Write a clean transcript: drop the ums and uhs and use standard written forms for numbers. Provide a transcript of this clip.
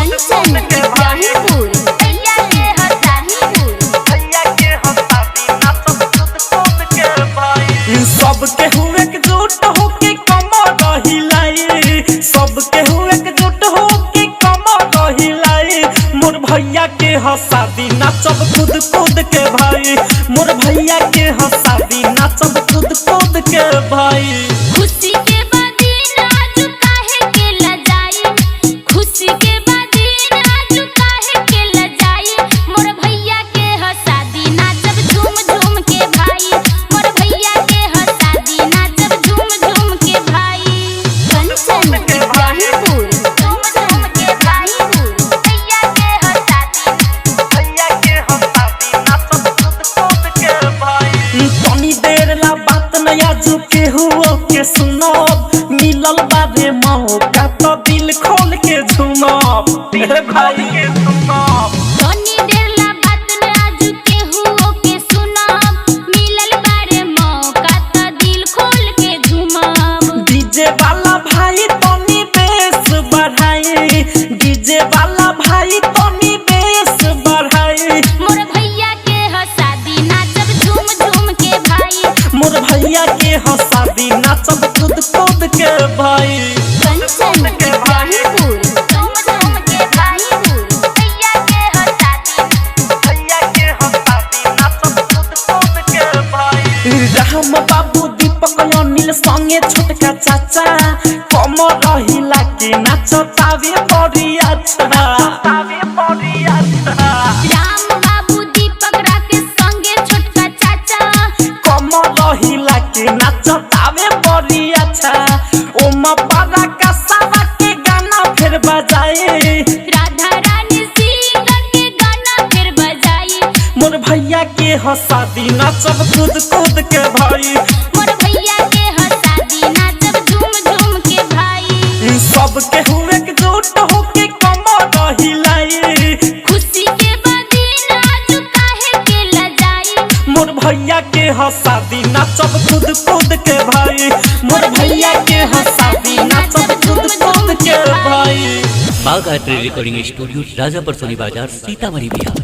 कंचन इब्राहिमपुर भैया के हसाहीपुर भैया के हसादी नाचब खुद खुद के भाई। सबके हुए एकजुट होके कमर हिलाई, सबके हुए एकजुट होके कमर हिलाई। मोर भैया के हसादी नाचब खुद खुद के भाई, मोर भैया के हसादी नाचब खुद खुद के भाई। खुशी के बादीन आज काहे के लजाई, खुशी के बादीन आज काहे के लजाई। मोर भैया के हसादी नाचब झूम झूम के भाई, मोर भैया के हसादी नाचब झूम झूम के भाई। कंचन इब्राहिमपुर झूम झूम के भाईपुर भैया के हसादी भैया के हसादी नाचब खुद खुद के भाई। तनी देर ला बात नया झुके हुओ के सुनब, मिलल बारे मौका तो दिल खोल के झूमब रे भाई के सुनब। तनी देर ला बात न आज के हुओ के सुनब, मिलल बारे मौका त दिल खोल के झूमब। डीजे वाला भाई तनी बेस बढ़ाई, डीजे वाला भाई तनी बेस बढ़ाई। मोर भैया के हसादी नाचब झूम झूम के भाई, मोर भैया के हसादी नाचब खुद खुद के भाई। कंचन इब्राहिमपुर झूम झूम के भाईपुर भैया के हसादी भैया के हसादी नाचब खुद खुद के भाई। राम बाबू दीपक अनिल संगे छोटका चाचा कमर रहिला के नाचतावे बड़ी अच्छा, नाचतावे बड़ी अच्छा। राम बाबू दीपक राकेश संगे छोटका चाचा कमर रहिला के नाचतावे बड़ी अच्छा। ओम पारा का सारा के गाना फिर बजाए, राधा रानी सिंह के गाना फिर बजाई। मोर भैया के हसादी नाचब खुद खुद के भाई। मोर भैया के हसादी नाचब झूम झूम के भाई। सबके हुए एकजुट होके कमर हिलाई, खुशी के बादीन आज काहे के लजाई। मोर भैया के हसादी नाचब खुद खुद के भाई, मोर भैया के हसादी नाचब खुद खुद के भाई। बाघ आर्ट रिकॉर्डिंग स्टूडियो राजापुर सोनी बाजार सीतामढ़ी बिहार।